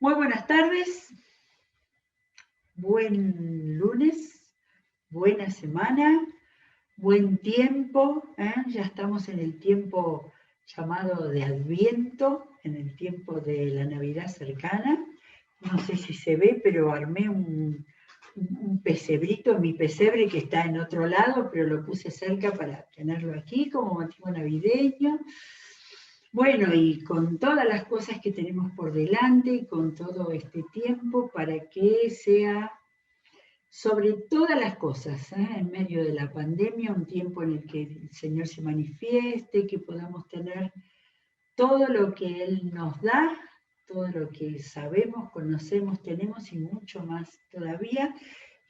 Muy buenas tardes, buen lunes, buena semana, buen tiempo, ya estamos en el tiempo llamado de Adviento, en el tiempo de la Navidad cercana. No sé si se ve, pero armé un pesebrito, mi pesebre que está en otro lado, pero lo puse cerca para tenerlo aquí como motivo navideño. Bueno, y con todas las cosas que tenemos por delante y con todo este tiempo para que sea sobre todas las cosas, en medio de la pandemia, un tiempo en el que el Señor se manifieste, que podamos tener todo lo que Él nos da, todo lo que sabemos, conocemos, tenemos y mucho más todavía,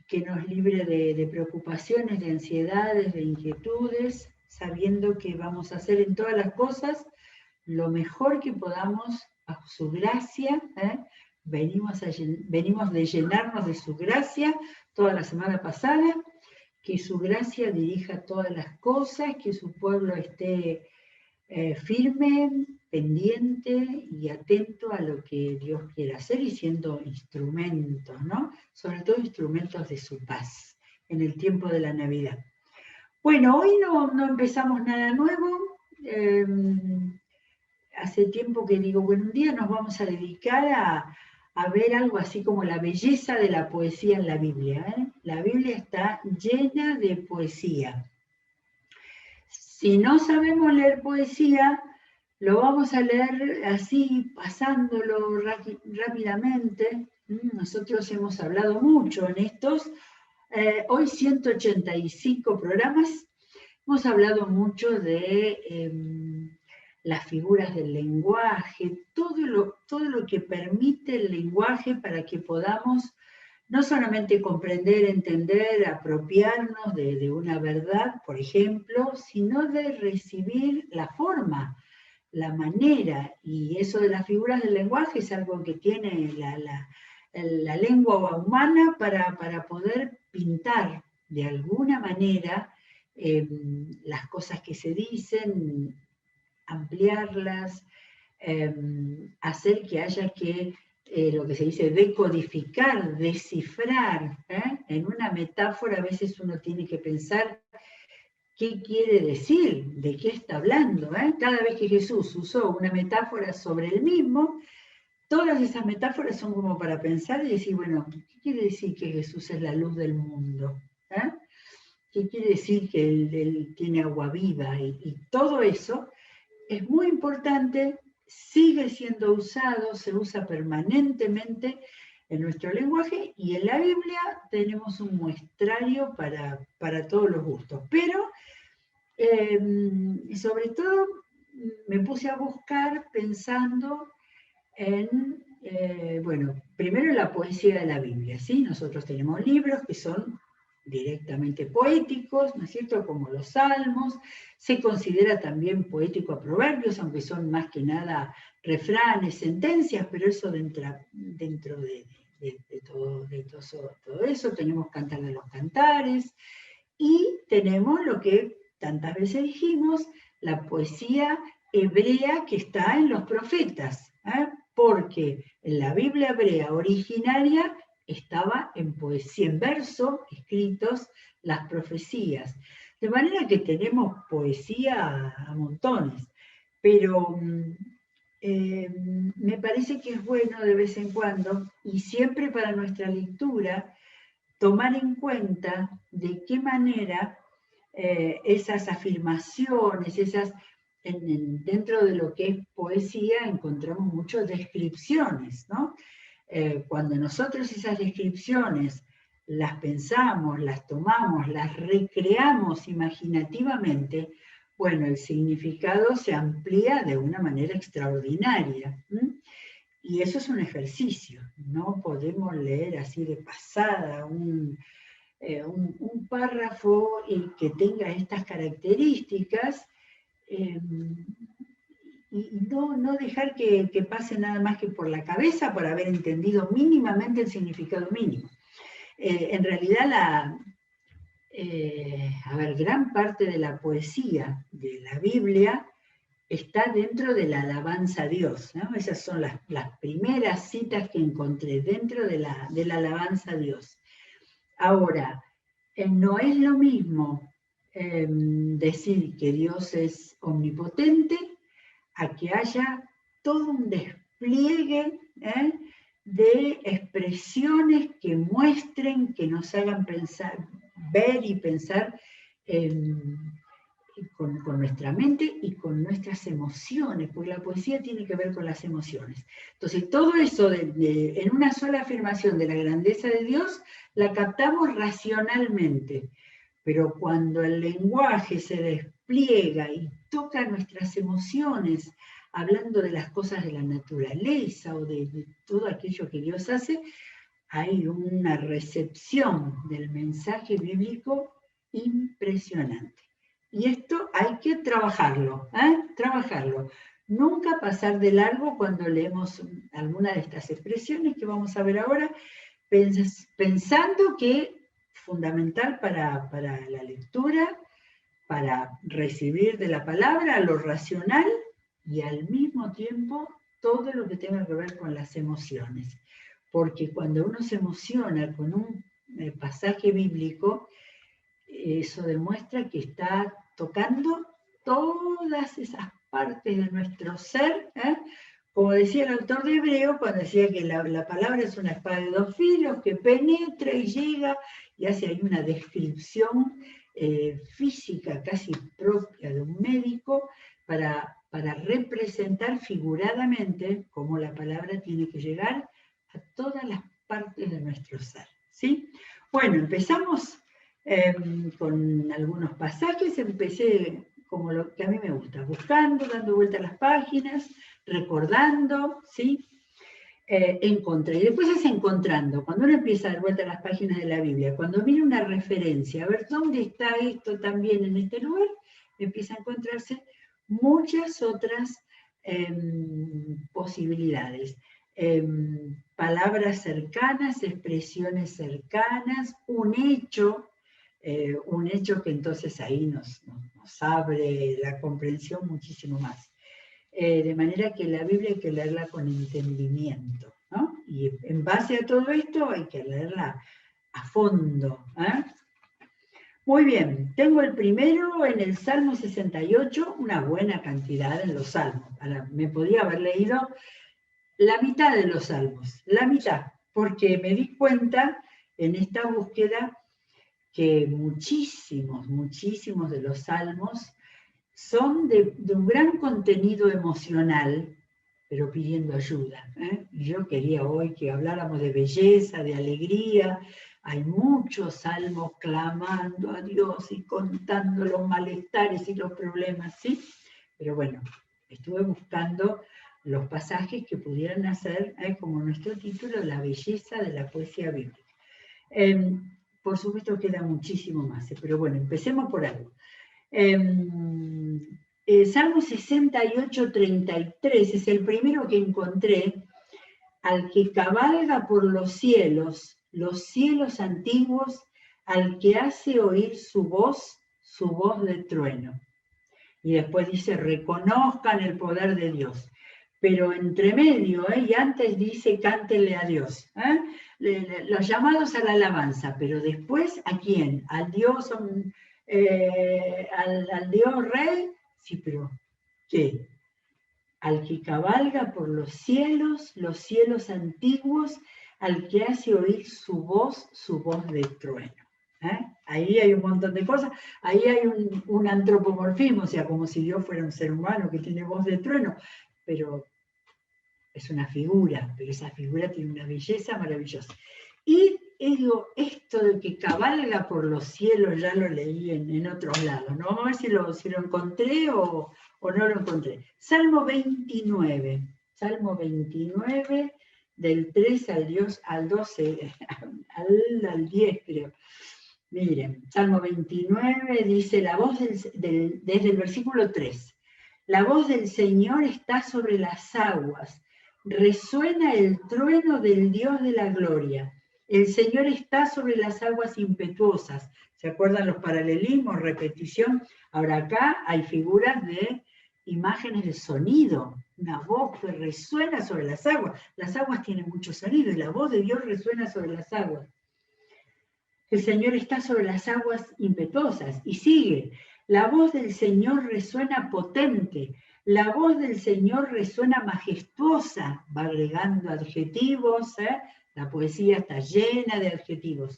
que nos libre de preocupaciones, de ansiedades, de inquietudes, sabiendo que vamos a hacer en todas las cosas lo mejor que podamos a su gracia. Venimos de llenarnos de su gracia toda la semana pasada, que su gracia dirija todas las cosas, que su pueblo esté firme, pendiente y atento a lo que Dios quiere hacer y siendo instrumentos, ¿no? Sobre todo instrumentos de su paz en el tiempo de la Navidad. Bueno, hoy no empezamos nada nuevo. Hace tiempo que digo, bueno, un día nos vamos a dedicar a ver algo así como la belleza de la poesía en la Biblia. La Biblia está llena de poesía. Si no sabemos leer poesía, lo vamos a leer así, pasándolo rápidamente. Nosotros hemos hablado mucho en estos, hoy 185 programas, hemos hablado mucho de las figuras del lenguaje, todo lo que permite el lenguaje para que podamos no solamente comprender, entender, apropiarnos de una verdad, por ejemplo, sino de recibir la forma, la manera, y eso de las figuras del lenguaje es algo que tiene la lengua humana para poder pintar de alguna manera las cosas que se dicen, ampliarlas, hacer que haya que, lo que se dice, decodificar, descifrar. En una metáfora a veces uno tiene que pensar qué quiere decir, de qué está hablando. Cada vez que Jesús usó una metáfora sobre él mismo, todas esas metáforas son como para pensar y decir, bueno, ¿qué quiere decir que Jesús es la luz del mundo? ¿Qué quiere decir que él tiene agua viva? Y todo eso es muy importante, sigue siendo usado, se usa permanentemente en nuestro lenguaje y en la Biblia tenemos un muestrario para todos los gustos. Pero, sobre todo, me puse a buscar pensando en, bueno, primero la poesía de la Biblia, ¿sí? Nosotros tenemos libros que son directamente poéticos, ¿no es cierto?, como los Salmos. Se considera también poético a Proverbios, aunque son más que nada refranes, sentencias, pero eso dentro de todo eso. Tenemos Cantar de los Cantares y tenemos lo que tantas veces dijimos, la poesía hebrea que está en los profetas, porque en la Biblia hebrea originaria estaba en poesía, en verso, escritos las profecías. De manera que tenemos poesía a montones, pero me parece que es bueno de vez en cuando, y siempre para nuestra lectura, tomar en cuenta de qué manera esas afirmaciones, dentro de lo que es poesía encontramos muchas descripciones, ¿no? Cuando nosotros esas descripciones las pensamos, las tomamos, las recreamos imaginativamente, bueno, el significado se amplía de una manera extraordinaria. Y eso es un ejercicio, no podemos leer así de pasada un párrafo que tenga estas características y no dejar que pase nada más que por la cabeza por haber entendido mínimamente el significado mínimo. En realidad, gran parte de la poesía de la Biblia está dentro de la alabanza a Dios, ¿no? Esas son las primeras citas que encontré dentro de la alabanza a Dios. Ahora, no es lo mismo decir que Dios es omnipotente a que haya todo un despliegue de expresiones que muestren, que nos hagan pensar, ver y pensar con nuestra mente y con nuestras emociones, porque la poesía tiene que ver con las emociones. Entonces, todo eso en una sola afirmación de la grandeza de Dios, la captamos racionalmente, pero cuando el lenguaje se despliega y toca nuestras emociones, hablando de las cosas de la naturaleza o de todo aquello que Dios hace, hay una recepción del mensaje bíblico impresionante. Y esto hay que trabajarlo, trabajarlo. Nunca pasar de largo cuando leemos alguna de estas expresiones que vamos a ver ahora, pensando que es fundamental para la lectura, para recibir de la palabra lo racional y al mismo tiempo todo lo que tenga que ver con las emociones. Porque cuando uno se emociona con un pasaje bíblico, eso demuestra que está tocando todas esas partes de nuestro ser, como decía el autor de Hebreo, cuando decía que la palabra es una espada de dos filos que penetra y llega y hace ahí una descripción física casi propia de un médico para representar figuradamente cómo la palabra tiene que llegar a todas las partes de nuestro ser, ¿sí? Bueno, empezamos con algunos pasajes. Empecé como lo que a mí me gusta, buscando, dando vuelta a las páginas, recordando, ¿sí? Encontré. Y después es encontrando. Cuando uno empieza a dar vuelta a las páginas de la Biblia, cuando viene una referencia, a ver dónde está esto también en este lugar, empieza a encontrarse muchas otras posibilidades. Palabras cercanas, expresiones cercanas, un hecho que entonces ahí nos abre la comprensión muchísimo más. De manera que la Biblia hay que leerla con entendimiento, ¿no? Y en base a todo esto hay que leerla a fondo. Muy bien, tengo el primero en el Salmo 68, una buena cantidad en los salmos. Me podía haber leído la mitad de los salmos, la mitad, porque me di cuenta en esta búsqueda que muchísimos de los salmos son de un gran contenido emocional, pero pidiendo ayuda. Yo quería hoy que habláramos de belleza, de alegría. Hay muchos salmos clamando a Dios y contando los malestares y los problemas, ¿sí? Pero bueno, estuve buscando los pasajes que pudieran hacer, como nuestro título, la belleza de la poesía bíblica. Por supuesto queda muchísimo más, pero bueno, empecemos por algo. Salmo 68, 33 es el primero que encontré. Al que cabalga por los cielos antiguos, al que hace oír su voz de trueno. Y después dice, reconozcan el poder de Dios. Pero entre medio, y antes dice, cántenle a Dios. Los llamados a la alabanza, pero después, ¿a quién? Al Dios, al Dios Rey. Sí, pero ¿qué? Al que cabalga por los cielos antiguos, al que hace oír su voz de trueno. Ahí hay un montón de cosas, ahí hay un antropomorfismo, o sea, como si Dios fuera un ser humano que tiene voz de trueno, pero es una figura, pero esa figura tiene una belleza maravillosa. Y digo, esto de que cabalga por los cielos, ya lo leí en otros lados, ¿no? Vamos a ver si lo encontré o no lo encontré. Salmo 29, del 3 al 12, al 10 creo. Miren, Salmo 29 dice, la voz desde el versículo 3, la voz del Señor está sobre las aguas, resuena el trueno del Dios de la gloria. El Señor está sobre las aguas impetuosas. ¿Se acuerdan los paralelismos, repetición? Ahora acá hay figuras de imágenes de sonido, una voz que resuena sobre las aguas. Las aguas tienen mucho sonido y la voz de Dios resuena sobre las aguas. El Señor está sobre las aguas impetuosas y sigue. La voz del Señor resuena potente. La voz del Señor resuena majestuosa. Va agregando adjetivos. La poesía está llena de adjetivos.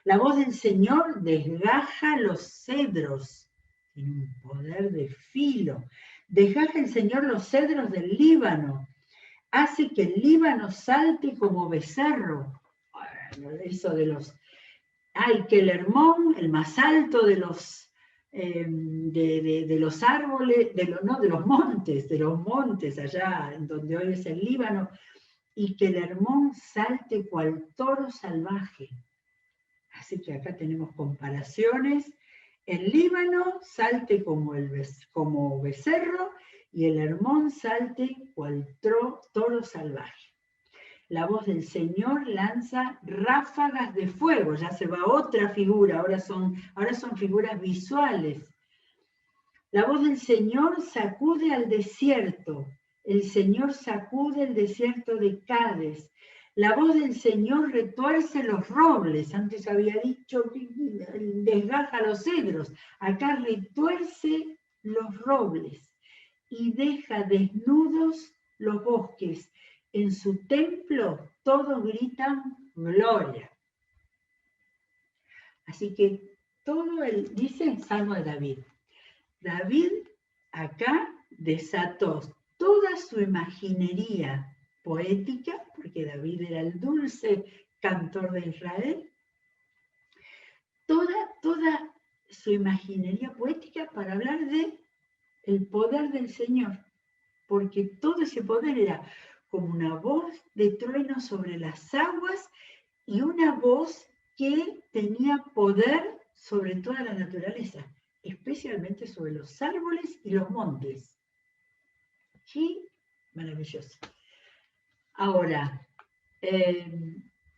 La voz del Señor desgaja los cedros. Tiene un poder de filo. Desgaja el Señor los cedros del Líbano. Hace que el Líbano salte como becerro. Eso de los... Ay, que el Hermón, el más alto de los árboles, de los montes allá donde hoy es el Líbano, y que el Hermón salte cual toro salvaje. Así que acá tenemos comparaciones. El Líbano salte como becerro y el Hermón salte cual toro salvaje. La voz del Señor lanza ráfagas de fuego, ya se va otra figura, ahora son figuras visuales. La voz del Señor sacude al desierto, el Señor sacude el desierto de Cádiz. La voz del Señor retuerce los robles, antes había dicho que desgaja los cedros, acá retuerce los robles y deja desnudos los bosques. En su templo todos gritan gloria. Así que dice el Salmo de David. David acá desató toda su imaginería poética, porque David era el dulce cantor de Israel, toda su imaginería poética para hablar de el poder del Señor, porque todo ese poder era como una voz de trueno sobre las aguas y una voz que tenía poder sobre toda la naturaleza, especialmente sobre los árboles y los montes. Sí, maravilloso. Ahora,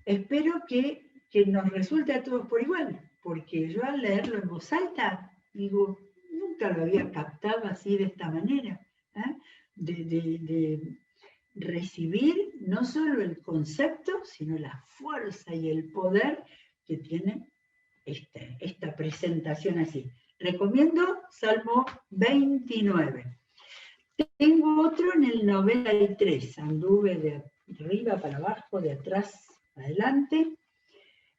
espero que nos resulte a todos por igual, porque yo al leerlo en voz alta, digo, nunca lo había captado así de esta manera, de recibir no solo el concepto, sino la fuerza y el poder que tiene esta presentación así. Recomiendo Salmo 29. Tengo otro en el 93, anduve de arriba para abajo, de atrás para adelante.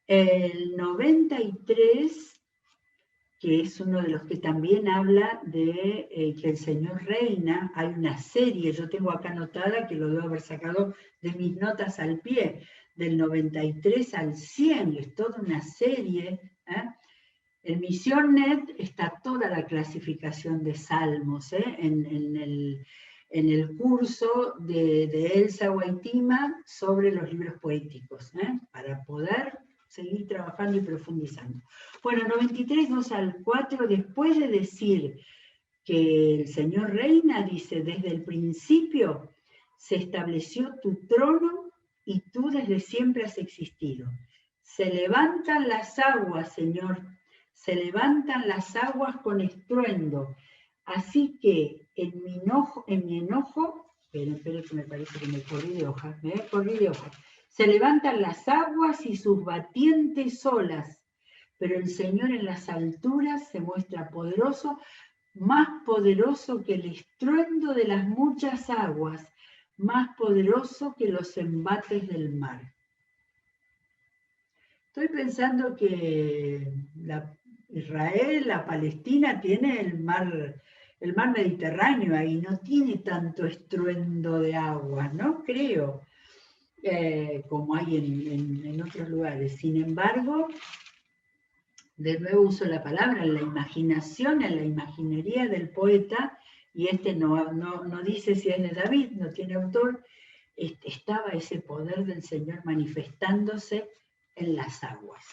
El 93, que es uno de los que también habla de que el Señor reina. Hay una serie, yo tengo acá anotada, que lo debo haber sacado de mis notas al pie, del 93 al 100, es toda una serie. En Misionet está toda la clasificación de salmos, en el curso de Elsa Waitima sobre los libros poéticos, para poder seguir trabajando y profundizando. Bueno, 93, 2 al 4, después de decir que el Señor reina, dice, desde el principio se estableció tu trono y tú desde siempre has existido. Se levantan las aguas, Señor, se levantan las aguas con estruendo. Así que en mi enojo, esperen que me parece que me corrí de hoja, Se levantan las aguas y sus batientes olas, pero el Señor en las alturas se muestra poderoso, más poderoso que el estruendo de las muchas aguas, más poderoso que los embates del mar. Estoy pensando que Israel, la Palestina, tiene el mar Mediterráneo ahí, no tiene tanto estruendo de agua, ¿no? Creo, como hay en otros lugares. Sin embargo, de nuevo uso la palabra, en la imaginación, en la imaginería del poeta, y no dice si es de David, no tiene autor, estaba ese poder del Señor manifestándose en las aguas.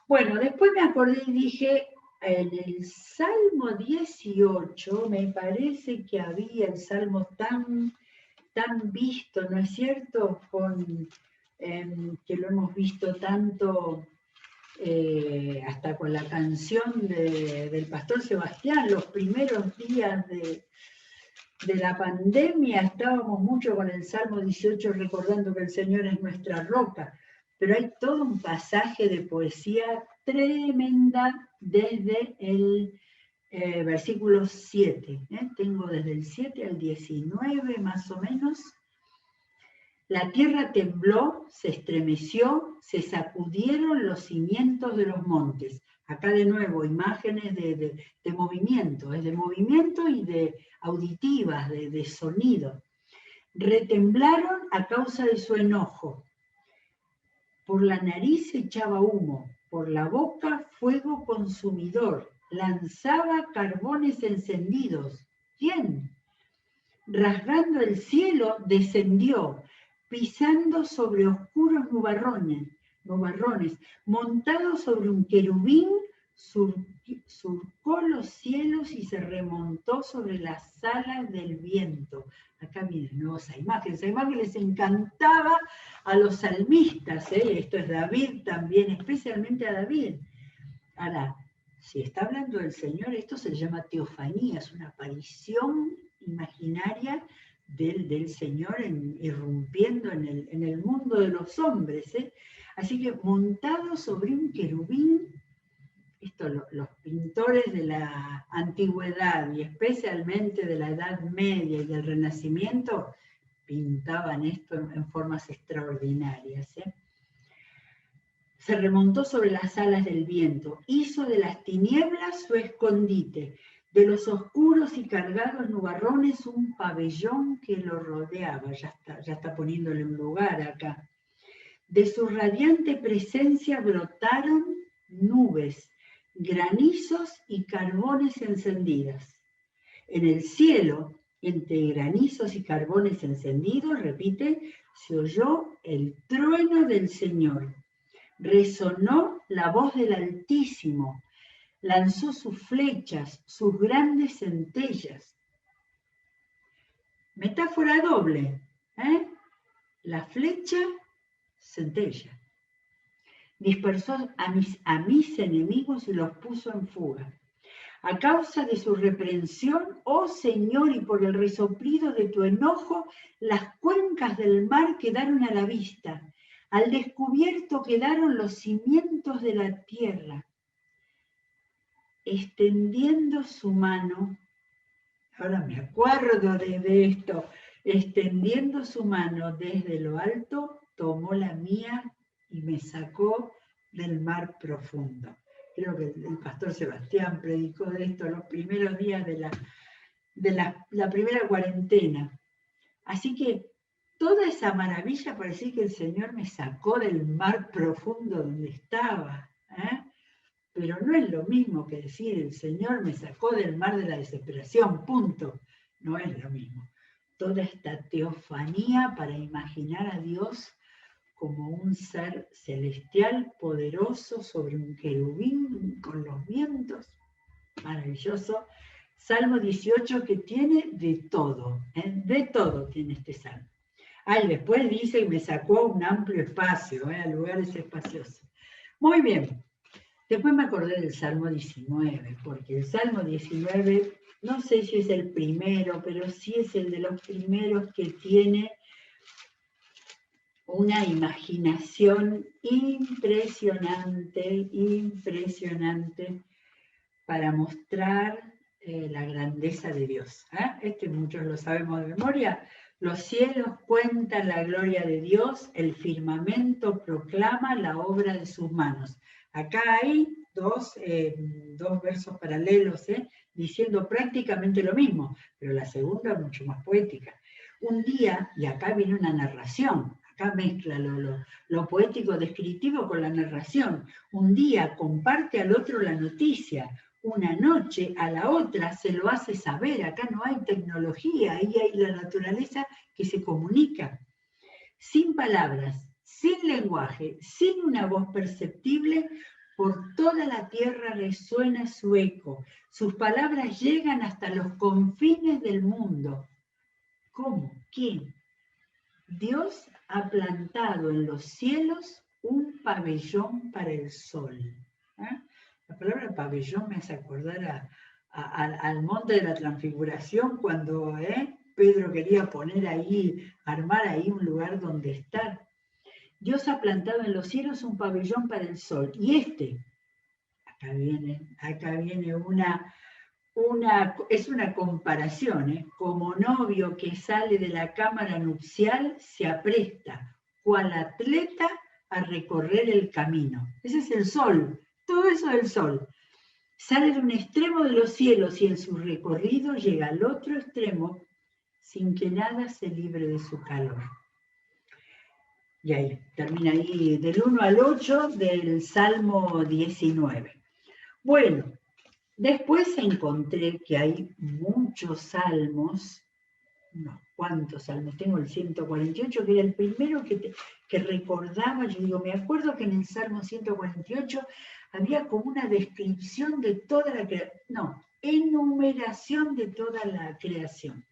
Bueno, después me acordé y dije, en el Salmo 18, me parece que había el Salmo tan visto, ¿no es cierto?, que lo hemos visto tanto hasta con la canción del Pastor Sebastián, los primeros días de la pandemia estábamos mucho con el Salmo 18 recordando que el Señor es nuestra roca, pero hay todo un pasaje de poesía tremenda desde el versículo 7, tengo desde el 7 al 19 más o menos. La tierra tembló, se estremeció, se sacudieron los cimientos de los montes. Acá de nuevo, imágenes de movimiento, es de movimiento y de auditivas, de sonido. Retemblaron a causa de su enojo. Por la nariz echaba humo, por la boca fuego consumidor, lanzaba carbones encendidos. ¿Quién? Rasgando el cielo descendió, pisando sobre oscuros nubarrones, montado sobre un querubín, surcó los cielos y se remontó sobre las alas del viento. Acá miren, ¿no? Esa imagen les encantaba a los salmistas, esto es David también, especialmente a David. Ahora, si está hablando del Señor, esto se llama teofanía, es una aparición imaginaria del Señor irrumpiendo en el mundo de los hombres. Así que montado sobre un querubín, esto los pintores de la antigüedad y especialmente de la Edad Media y del Renacimiento pintaban esto en formas extraordinarias. Se remontó sobre las alas del viento, hizo de las tinieblas su escondite, de los oscuros y cargados nubarrones un pabellón que lo rodeaba. Ya está poniéndole un lugar acá. De su radiante presencia brotaron nubes, granizos y carbones encendidas. En el cielo, entre granizos y carbones encendidos, repite, se oyó el trueno del Señor. Resonó la voz del Altísimo, lanzó sus flechas, sus grandes centellas. Metáfora doble, La flecha, centella. Dispersó a mis enemigos y los puso en fuga. A causa de su reprensión, oh Señor, y por el resoplido de tu enojo, las cuencas del mar quedaron a la vista. Al descubierto quedaron los cimientos de la tierra. Extendiendo su mano, ahora me acuerdo de esto, extendiendo su mano desde lo alto, tomó la mía y me sacó del mar profundo. Creo que el pastor Sebastián predicó de esto los primeros días de la primera cuarentena. Así que toda esa maravilla parecía que el Señor me sacó del mar profundo donde estaba. Pero no es lo mismo que decir el Señor me sacó del mar de la desesperación, punto. No es lo mismo. Toda esta teofanía para imaginar a Dios como un ser celestial, poderoso, sobre un querubín, con los vientos. Maravilloso. Salmo 18 que tiene de todo. De todo tiene este salmo. Y después dice que me sacó a un amplio espacio, a lugares espaciosos. Muy bien. Después me acordé del Salmo 19, porque el Salmo 19, no sé si es el primero, pero sí es el de los primeros que tiene una imaginación impresionante para mostrar la grandeza de Dios. Muchos lo sabemos de memoria. Los cielos cuentan la gloria de Dios, el firmamento proclama la obra de sus manos. Acá hay dos versos paralelos, diciendo prácticamente lo mismo, pero la segunda es mucho más poética. Un día, y acá viene una narración, acá mezcla lo poético descriptivo con la narración. Un día comparte al otro la noticia, una noche a la otra se lo hace saber. Acá no hay tecnología, ahí hay la naturaleza que se comunica. Sin palabras, sin lenguaje, sin una voz perceptible, por toda la tierra resuena su eco. Sus palabras llegan hasta los confines del mundo. ¿Cómo? ¿Quién? Dios ha plantado en los cielos un pabellón para el sol. La palabra pabellón me hace acordar al monte de la transfiguración cuando Pedro quería poner ahí, armar ahí un lugar donde estar. Dios ha plantado en los cielos un pabellón para el sol. Y acá viene es una comparación, como novio que sale de la cámara nupcial se apresta, cual atleta a recorrer el camino. Ese es el sol, todo eso es el sol. Sale de un extremo de los cielos y en su recorrido llega al otro extremo sin que nada se libre de su calor. Y ahí, termina ahí del 1 al 8 del Salmo 19. Bueno, después encontré que hay muchos salmos, unos cuantos salmos, tengo el 148, que era el primero que recordaba, yo digo, me acuerdo que en el Salmo 148 había como una descripción de toda la creación, no, enumeración de toda la creación.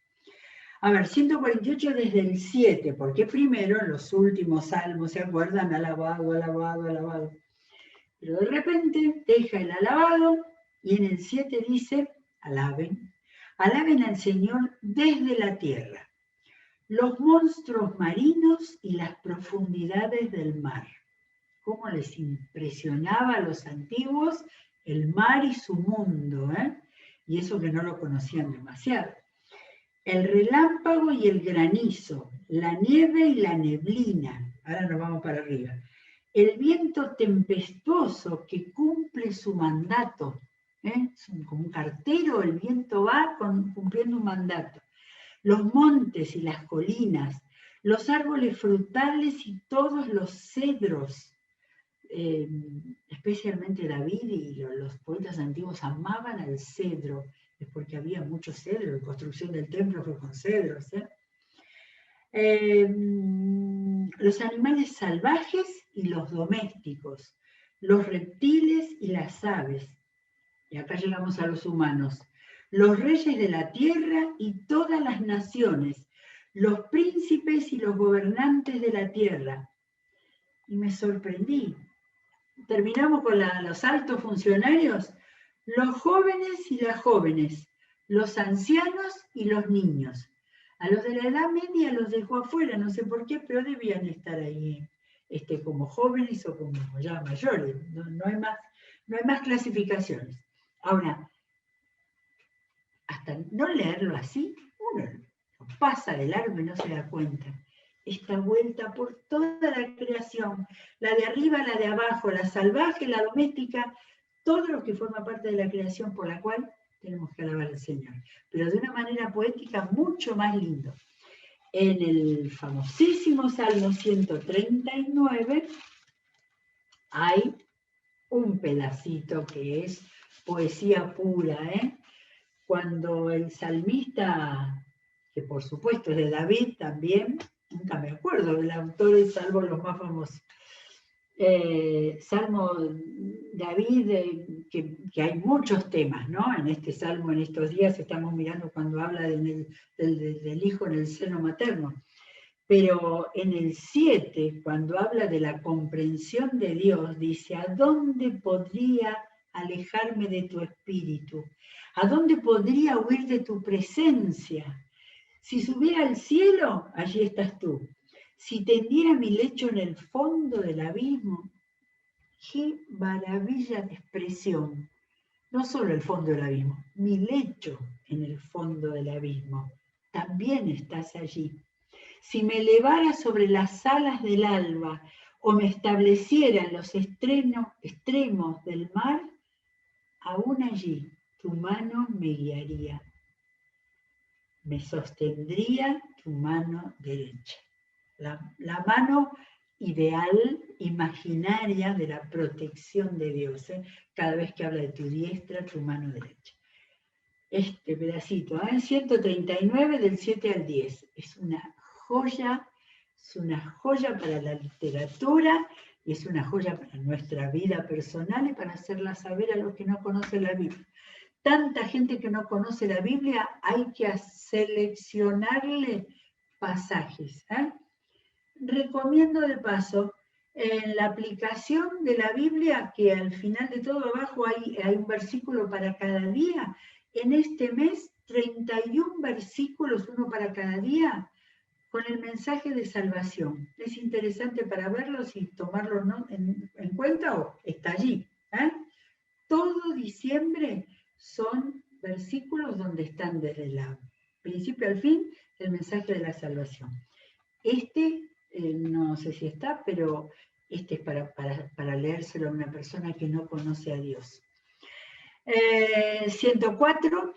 A ver, 148 desde el 7, porque primero en los últimos salmos, ¿se acuerdan? Alabado, alabado, alabado. Pero de repente deja el alabado y en el 7 dice, alaben al Señor desde la tierra, los monstruos marinos y las profundidades del mar. Cómo les impresionaba a los antiguos el mar y su mundo, y eso que no lo conocían demasiado. El relámpago y el granizo, la nieve y la neblina. Ahora nos vamos para arriba. El viento tempestuoso que cumple su mandato. Como un cartero, el viento va cumpliendo un mandato. Los montes y las colinas, los árboles frutales y todos los cedros. Especialmente David y los poetas antiguos amaban al cedro. Es porque había mucho cedro, la construcción del templo fue con cedros. Los animales salvajes y los domésticos, los reptiles y las aves, y acá llegamos a los humanos, los reyes de la tierra y todas las naciones, los príncipes y los gobernantes de la tierra. Y me sorprendí. Terminamos con los altos funcionarios, los jóvenes y las jóvenes, los ancianos y los niños. A los de la edad media los dejó afuera, no sé por qué, pero debían estar ahí como jóvenes o como ya mayores. No hay más clasificaciones. Ahora, hasta no leerlo así, uno pasa de largo y no se da cuenta. Esta vuelta por toda la creación, la de arriba, la de abajo, la salvaje, la doméstica, todo lo que forma parte de la creación por la cual tenemos que alabar al Señor, pero de una manera poética mucho más lindo. En el famosísimo Salmo 139 hay un pedacito que es poesía pura, cuando el salmista, que por supuesto es de David también, nunca me acuerdo del autor, salvo los más famosos. Salmo David, que hay muchos temas, ¿no? En este salmo, en estos días estamos mirando cuando habla del hijo en el seno materno. Pero en el 7, cuando habla de la comprensión de Dios, dice, ¿a dónde podría alejarme de tu espíritu? ¿A dónde podría huir de tu presencia? Si subiera al cielo, allí estás tú. Si tendiera mi lecho en el fondo del abismo, qué maravilla de expresión. No solo el fondo del abismo, mi lecho en el fondo del abismo. También estás allí. Si me elevara sobre las alas del alba o me estableciera en los extremos del mar, aún allí tu mano me guiaría. Me sostendría tu mano derecha. La mano ideal, imaginaria de la protección de Dios, cada vez que habla de tu diestra, tu mano derecha. Este pedacito, 139 del 7 al 10, es una joya para la literatura y es una joya para nuestra vida personal y para hacerla saber a los que no conocen la Biblia. Tanta gente que no conoce la Biblia, hay que seleccionarle pasajes. Recomiendo de paso En la aplicación de la Biblia, que al final de todo abajo hay un versículo para cada día, en este mes 31 versículos, uno para cada día, con el mensaje de salvación. Es interesante para verlos y tomarlo, ¿no?, en cuenta, o está allí. Todo diciembre son versículos donde están desde el principio al fin el mensaje de la salvación. No sé si está, pero este es para leérselo a una persona que no conoce a Dios. 104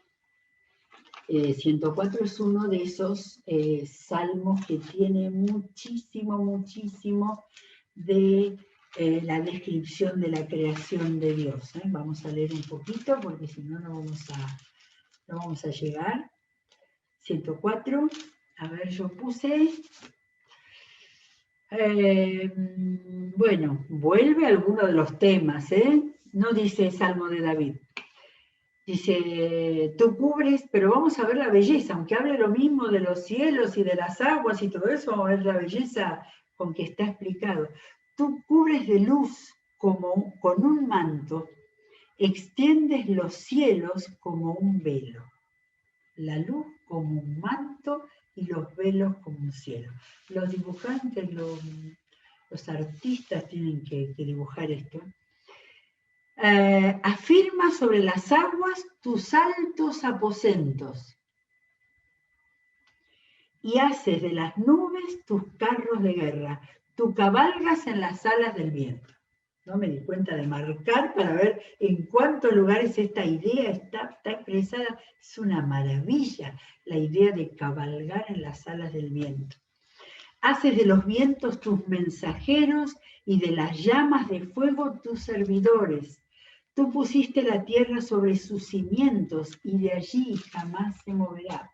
es uno de esos salmos que tiene muchísimo de la descripción de la creación de Dios. Vamos a leer un poquito porque si no, no vamos a llegar. 104, a ver, yo puse... bueno, vuelve alguno de los temas, no dice Salmo de David. Dice, tú cubres, pero vamos a ver la belleza, aunque hable lo mismo de los cielos y de las aguas y todo eso, vamos a ver la belleza con que está explicado. Tú cubres de luz como con un manto, extiendes los cielos como un velo. La luz como un manto y los velos como un cielo. Los dibujantes, los artistas tienen que dibujar esto. Afirma sobre las aguas tus altos aposentos y haces de las nubes tus carros de guerra. Tú cabalgas en las alas del viento. No me di cuenta de marcar para ver en cuántos lugares esta idea está expresada. Es una maravilla la idea de cabalgar en las alas del viento. Haces de los vientos tus mensajeros y de las llamas de fuego tus servidores. Tú pusiste la tierra sobre sus cimientos y de allí jamás se moverá.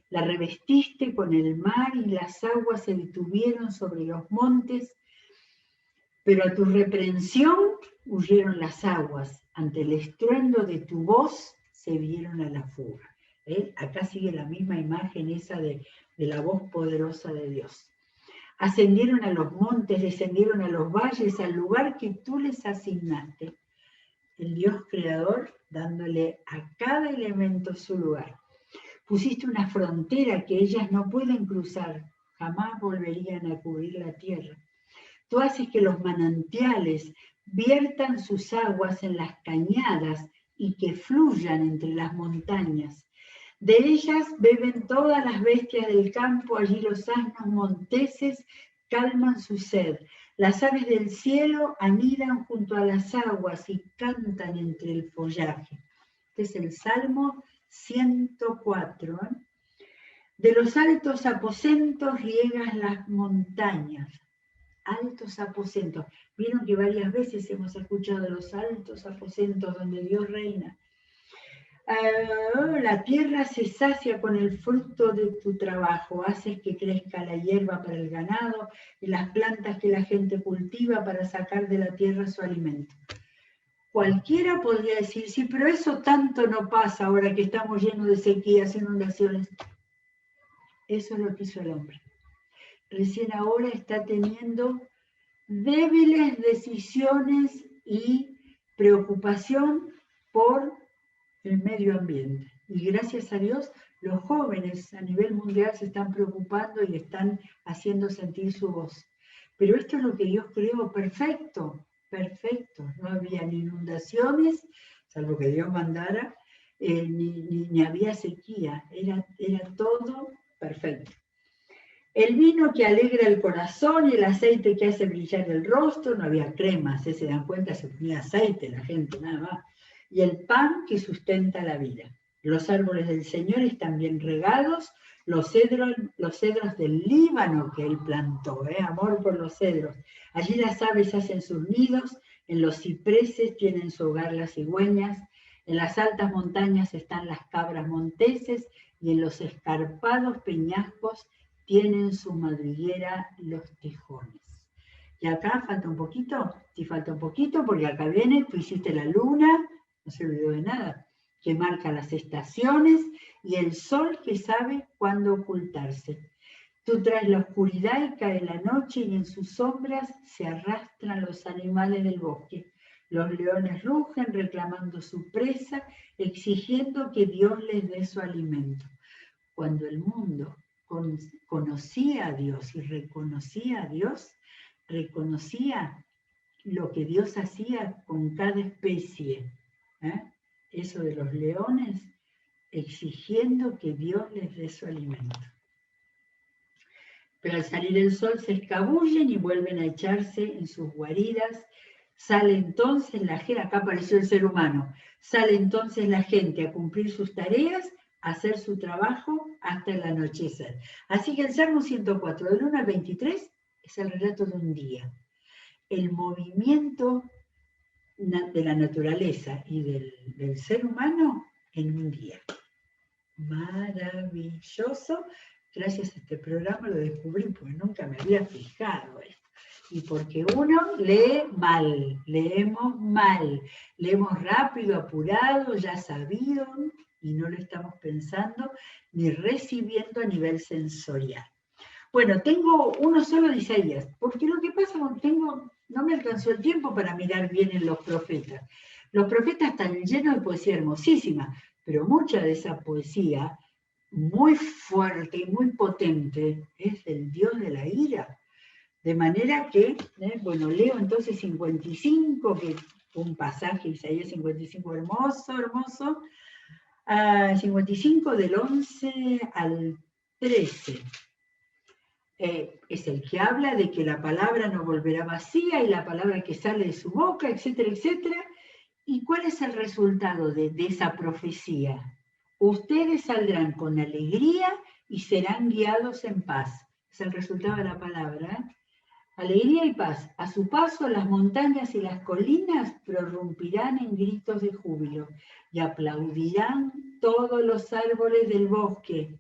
La revestiste con el mar y las aguas se detuvieron sobre los montes, pero a tu reprensión huyeron las aguas, ante el estruendo de tu voz se vieron a la fuga. Acá sigue la misma imagen esa de la voz poderosa de Dios. Ascendieron a los montes, descendieron a los valles, al lugar que tú les asignaste. El Dios creador dándole a cada elemento su lugar. Pusiste una frontera que ellas no pueden cruzar, jamás volverían a cubrir la tierra. Tú haces que los manantiales viertan sus aguas en las cañadas y que fluyan entre las montañas. De ellas beben todas las bestias del campo, allí los asnos monteses calman su sed. Las aves del cielo anidan junto a las aguas y cantan entre el follaje. Este es el Salmo 104. De los altos aposentos riegas las montañas. Altos aposentos. Vieron que varias veces hemos escuchado los altos aposentos donde Dios reina. La tierra se sacia con el fruto de tu trabajo, haces que crezca la hierba para el ganado y las plantas que la gente cultiva para sacar de la tierra su alimento. Cualquiera podría decir, sí, pero eso tanto no pasa ahora que estamos llenos de sequías, inundaciones. Eso es lo que hizo el hombre. Recién ahora está teniendo débiles decisiones y preocupación por el medio ambiente. Y gracias a Dios, los jóvenes a nivel mundial se están preocupando y están haciendo sentir su voz. Pero esto es lo que Dios creó, perfecto. No había ni inundaciones, salvo que Dios mandara, ni había sequía. Era todo perfecto. El vino que alegra el corazón y el aceite que hace brillar el rostro, no había cremas, se dan cuenta, se ponía aceite la gente, nada más. Y el pan que sustenta la vida. Los árboles del Señor están bien regados, los cedros del Líbano que Él plantó, amor por los cedros. Allí las aves hacen sus nidos, en los cipreses tienen su hogar las cigüeñas, en las altas montañas están las cabras monteses y en los escarpados peñascos tienen su madriguera los tejones. Y acá falta un poquito, sí falta un poquito, porque acá viene, tú hiciste la luna, no se olvidó de nada, que marca las estaciones y el sol que sabe cuándo ocultarse. Tú traes la oscuridad y cae la noche y en sus sombras se arrastran los animales del bosque. Los leones rugen reclamando su presa, exigiendo que Dios les dé su alimento. Cuando el mundo conocía a Dios y reconocía a Dios, reconocía lo que Dios hacía con cada especie. Eso de los leones, exigiendo que Dios les dé su alimento. Pero al salir el sol se escabullen y vuelven a echarse en sus guaridas. Sale entonces la gente, acá apareció el ser humano, sale entonces la gente a cumplir sus tareas, a hacer su trabajo hasta el anochecer. Así que el Salmo 104, del 1 al 23, es el relato de un día. El movimiento de la naturaleza y del ser humano en un día. Maravilloso. Gracias a este programa lo descubrí porque nunca me había fijado esto. Y porque uno lee mal, leemos mal, leemos rápido, apurado, ya sabido, y no lo estamos pensando ni recibiendo a nivel sensorial. Bueno, tengo uno solo de Isaías, porque lo que pasa es que no me alcanzó el tiempo para mirar bien en los profetas. Los profetas están llenos de poesía hermosísima, pero mucha de esa poesía, muy fuerte y muy potente, es del Dios de la ira. De manera que, bueno, leo entonces 55, que un pasaje, Isaías 55, hermoso, hermoso, 55 del 11 al 13. Es el que habla de que la palabra no volverá vacía y la palabra que sale de su boca, etcétera, etcétera. ¿Y cuál es el resultado de esa profecía? Ustedes saldrán con alegría y serán guiados en paz. Es el resultado de la palabra. Alegría y paz. A su paso las montañas y las colinas prorrumpirán en gritos de júbilo y aplaudirán todos los árboles del bosque.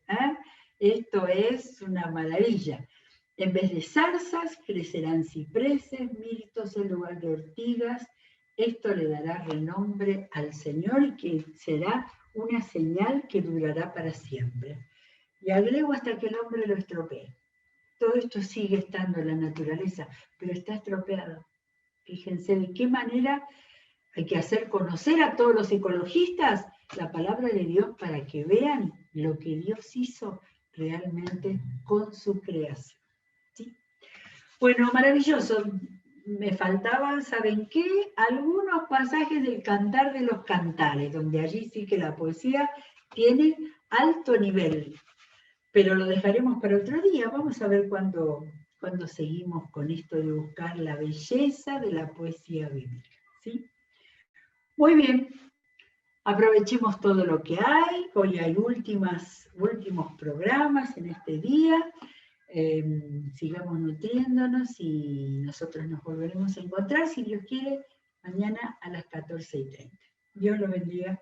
Esto es una maravilla. En vez de zarzas crecerán cipreses, mirtos en lugar de ortigas. Esto le dará renombre al Señor y que será una señal que durará para siempre. Y agrego hasta que el hombre lo estropee. Todo esto sigue estando en la naturaleza, pero está estropeado. Fíjense de qué manera hay que hacer conocer a todos los ecologistas la palabra de Dios para que vean lo que Dios hizo realmente con su creación. ¿Sí? Bueno, maravilloso. Me faltaban, ¿saben qué? Algunos pasajes del Cantar de los Cantares, donde allí sí que la poesía tiene alto nivel. Pero lo dejaremos para otro día. Vamos a ver cuándo seguimos con esto de buscar la belleza de la poesía bíblica. ¿Sí? Muy bien. Aprovechemos todo lo que hay. Hoy hay últimos programas en este día. Sigamos nutriéndonos y nosotros nos volveremos a encontrar, si Dios quiere, mañana a las 14:30. Dios los bendiga.